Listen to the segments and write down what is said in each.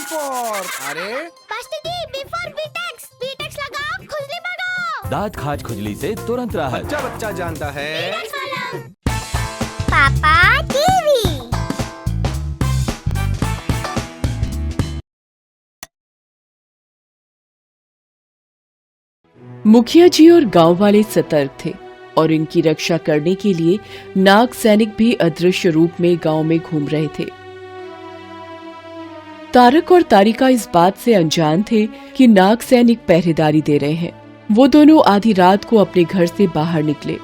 For अरे B for बीटेक्स लगाओ, खुजली भगाओ। दांत खाज खुजली से तुरंत राहत। बच्चा जानता है। पापा टीवी। मुखिया जी और गांव वाले सतर्क थे और इनकी रक्षा करने के लिए नाग सैनिक भी अदृश्य रूप में गांव में घूम रहे थे। तारक और तारिका इस बात से अनजान थे कि नाग सैनिक पहरेदारी दे रहे हैं। वो दोनों आधी रात को अपने घर से बाहर निकले।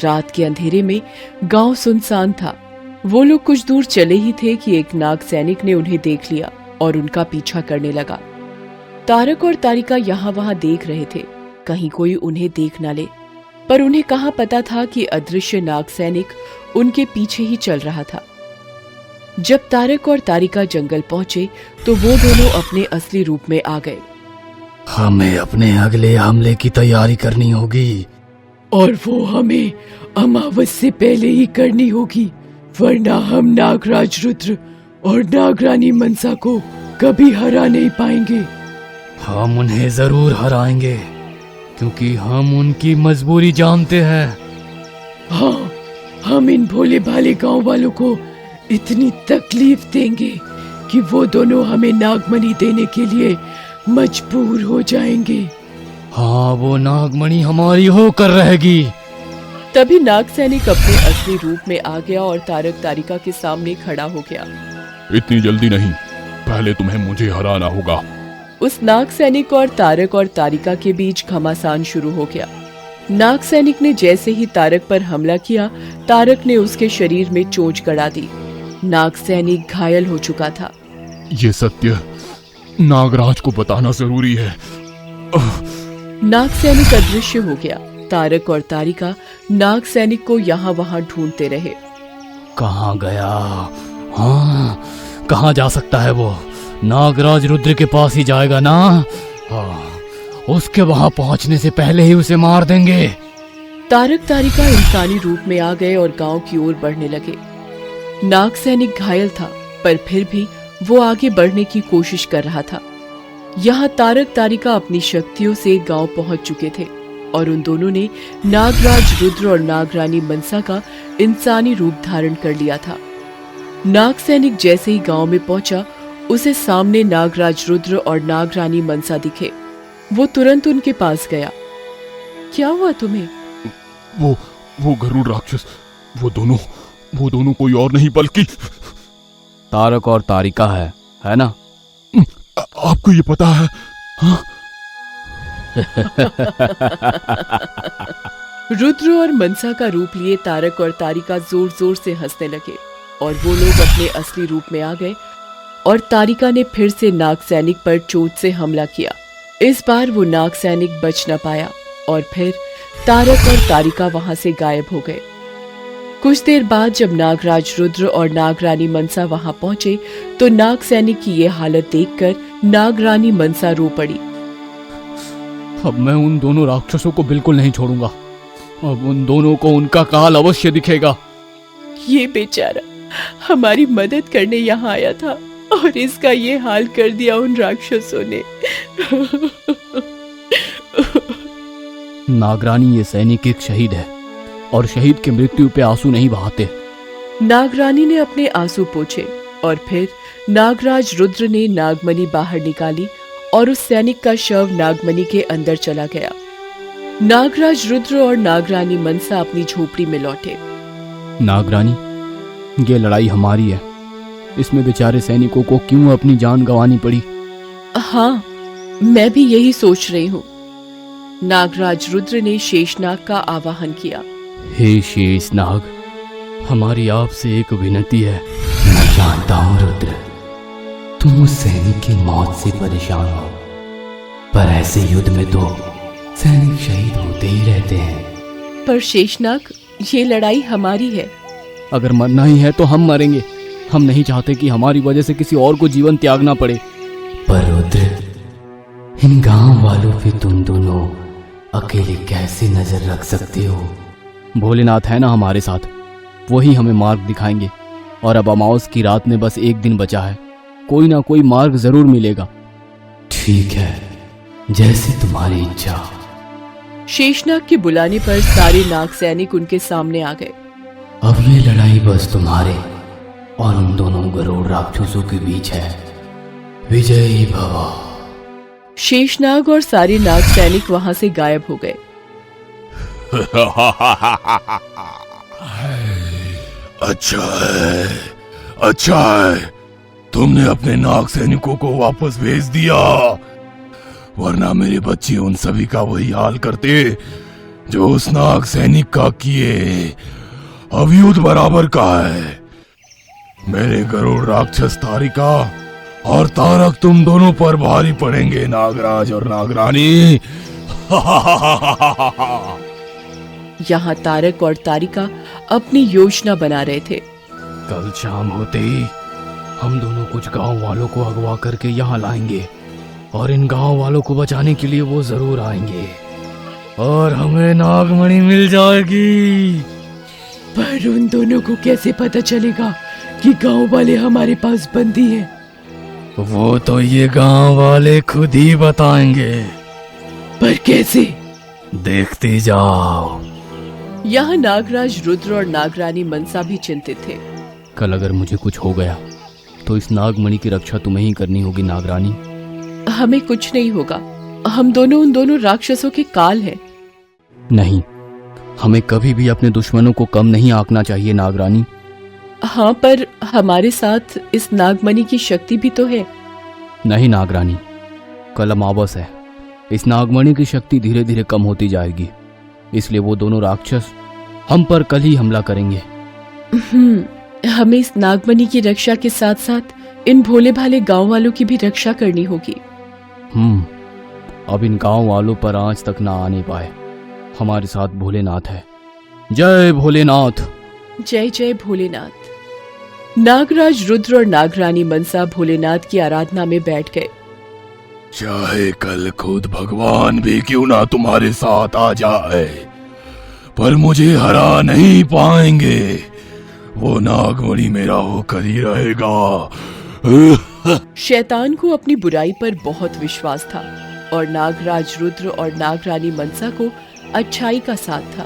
रात के अंधेरे में गांव सुनसान था। वो लोग कुछ दूर चले ही थे कि एक नाग सैनिक ने उन्हें देख लिया और उनका पीछा करने लगा। तारक और तारिका यहाँ वहाँ देख रहे थे, कहीं कोई उन्हें देख न ले, पर उन्हें कहाँ पता था कि अदृश्य नाग सैनिक उनके पीछे ही चल रहा था। जब तारक और तारिका जंगल पहुंचे तो वो दोनों अपने असली रूप में आ गए। हमें अपने अगले हमले की तैयारी करनी होगी और वो हमें अमावस से पहले ही करनी होगी, वरना हम नागराज रुद्र और नागरानी मनसा को कभी हरा नहीं पाएंगे। हम उन्हें जरूर हराएंगे क्योंकि हम उनकी मजबूरी जानते हैं। हाँ, हम इन भोले भाले गांव वालों को इतनी तकलीफ देंगे कि वो दोनों हमें नागमणि देने के लिए मजबूर हो जाएंगे। हाँ, वो नागमणि हमारी होकर रहेगी। तभी नाग सैनिक अपने असली रूप में आ गया और तारक तारिका के सामने खड़ा हो गया। इतनी जल्दी नहीं, पहले तुम्हें मुझे हराना होगा। उस नाग सैनिक और तारिका के बीच घमासान शुरू हो गया। नाग सैनिक ने जैसे ही तारक पर हमला किया, तारक ने उसके शरीर में चोट गड़ा दी। नाग सैनिक घायल हो चुका था। ये सत्य नागराज को बताना जरूरी है। नाग सैनिक अदृश्य हो गया। तारक और तारिका नाग सैनिक को यहाँ वहाँ ढूंढते रहे। कहाँ गया? हाँ, कहाँ जा सकता है वो? नागराज रुद्र के पास ही जाएगा ना? हाँ, उसके वहां पहुंचने से पहले ही उसे मार देंगे। तारक तारिका इंसानी रूप में आ गए और गांव की ओर बढ़ने लगे। नाग सैनिक घायल था, पर फिर भी वो आगे बढ़ने की कोशिश कर रहा था। यहाँ तारक तारिका अपनी शक्तियों से गांव पहुंच चुके थे और उन दोनों ने नागराज रुद्र और नागरानी मनसा का इंसानी रूप धारण कर लिया था। नाग सैनिक जैसे ही गांव में पहुंचा, उसे सामने नागराज रुद्र और नागरानी मनसा दिखे। वो तुरंत उनके पास गया। क्या हुआ तुम्हें? वो गरुड़ राक्षस, वो दोनों कोई और नहीं बल्कि तारक और तारिका है ना? आपको ये पता है? हाँ? रुद्र और मनसा का रूप लिए तारक और तारिका जोर जोर से हंसने लगे और वो लोग अपने असली रूप में आ गए और तारिका ने फिर से नाग सैनिक पर चोट से हमला किया। इस बार वो नाग सैनिक बच न पाया और फिर तारक और तारिका वहां से गायब हो गए। कुछ देर बाद जब नागराज रुद्र और नागरानी मनसा वहां पहुंचे तो नाग सैनिक की ये हालत देखकर नागरानी मनसा रो पड़ी। अब मैं उन दोनों राक्षसों को बिल्कुल नहीं छोड़ूंगा। अब उन दोनों को उनका काल अवश्य दिखेगा। ये बेचारा हमारी मदद करने यहाँ आया था और इसका ये हाल कर दिया उन राक्षसों ने। नागरानी, ये सैनिक एक शहीद है और शहीद की मृत्यु पे आंसू नहीं बहाते। नागरानी ने अपने आंसू पोंछे और फिर नागराज रुद्र ने नागमणि बाहर निकाली और उस सैनिक का शव नागमणि के अंदर चला गया। नागराज रुद्र और नागरानी मनसा अपनी झोपड़ी में लौटे। नागरानी, ये लड़ाई हमारी है। इसमें बेचारे सैनिकों को क्यों अपनी जान गंवानी पड़ी? हाँ, मैं भी यही सोच रही हूँ। नागराज रुद्र ने शेषनाग का आवाहन किया। हे शेषनाग, हमारी आपसे एक विनती है। मैं जानता हूँ रुद्र, तुम उस सैनिक की मौत से परेशान हो, पर ऐसे युद्ध में तो सैनिक शहीद होते ही रहते हैं। पर शेषनाग, ये लड़ाई हमारी है। अगर मरना ही है तो हम मरेंगे। हम नहीं चाहते कि हमारी वजह से किसी और को जीवन त्यागना पड़े। पर रुद्र, इन गांव वालों पे तुम दोनों अकेले कैसे नजर रख सकते हो? भोलेनाथ है ना हमारे साथ, वही हमें मार्ग दिखाएंगे। और अब अमावस की रात में बस एक दिन बचा है। कोई ना कोई मार्ग जरूर मिलेगा। ठीक है, जैसे तुम्हारी इच्छा। शेषनाग के बुलाने पर सारे नाग सैनिक उनके सामने आ गए। अब ये लड़ाई बस तुम्हारे और उन दोनों गरुड़ राक्षसों के बीच है। विजयी भव। शेषनाग और सारे नाग सैनिक वहां से गायब हो गए। अच्छा है तुमने अपने नाग सैनिकों को वापस भेज दिया, वरना मेरे बच्चे उन सभी का वही हाल करते जो उस नाग सैनिक का किए। अब युद्ध बराबर का है। मेरे गरुड़ राक्षस तारिका और तारक तुम दोनों पर भारी पड़ेंगे, नागराज और नागरानी। यहाँ तारक और तारिका अपनी योजना बना रहे थे। कल शाम होते ही हम दोनों कुछ गांव वालों को अगवा करके यहाँ लाएंगे और इन गांव वालों को बचाने के लिए वो जरूर आएंगे और हमें नागमणि मिल जाएगी। पर उन दोनों को कैसे पता चलेगा कि गांव वाले हमारे पास बंदी हैं? वो तो ये गांव वाले खुद ही बताएंगे। पर कैसे? देखते जाओ। यहाँ नागराज रुद्र और नागरानी मनसा भी चिंतित थे। कल अगर मुझे कुछ हो गया तो इस नागमणि की रक्षा तुम्हें ही करनी होगी नागरानी। हमें कुछ नहीं होगा, हम दोनों उन दोनों राक्षसों के काल हैं। नहीं, हमें कभी भी अपने दुश्मनों को कम नहीं आंकना चाहिए नागरानी। हाँ, पर हमारे साथ इस नागमणि की शक्ति भी तो है। नहीं नागरानी, कल अमावस है। इस नागमणि की शक्ति धीरे धीरे कम होती जाएगी, इसलिए वो दोनों राक्षस हम पर कल ही हमला करेंगे। हमें इस नागमणि की रक्षा के साथ साथ इन भोले भाले गांव वालों की भी रक्षा करनी होगी। अब इन गांव वालों पर आंच तक ना आने पाए। हमारे साथ भोलेनाथ है। जय भोलेनाथ। जय जय भोलेनाथ। नागराज रुद्र और नागरानी मनसा भोलेनाथ की आराधना में बैठ गए। चाहे कल खुद भगवान भी क्यों ना तुम्हारे साथ आ जाए, पर मुझे हरा नहीं पाएंगे। वो नागमणि मेरा होकर ही रहेगा। शैतान को अपनी बुराई पर बहुत विश्वास था और नागराज रुद्र और नागरानी मनसा को अच्छाई का साथ था।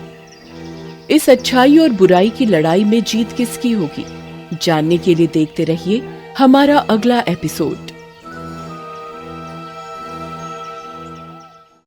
इस अच्छाई और बुराई की लड़ाई में जीत किसकी होगी, जानने के लिए देखते रहिए हमारा अगला एपिसोड।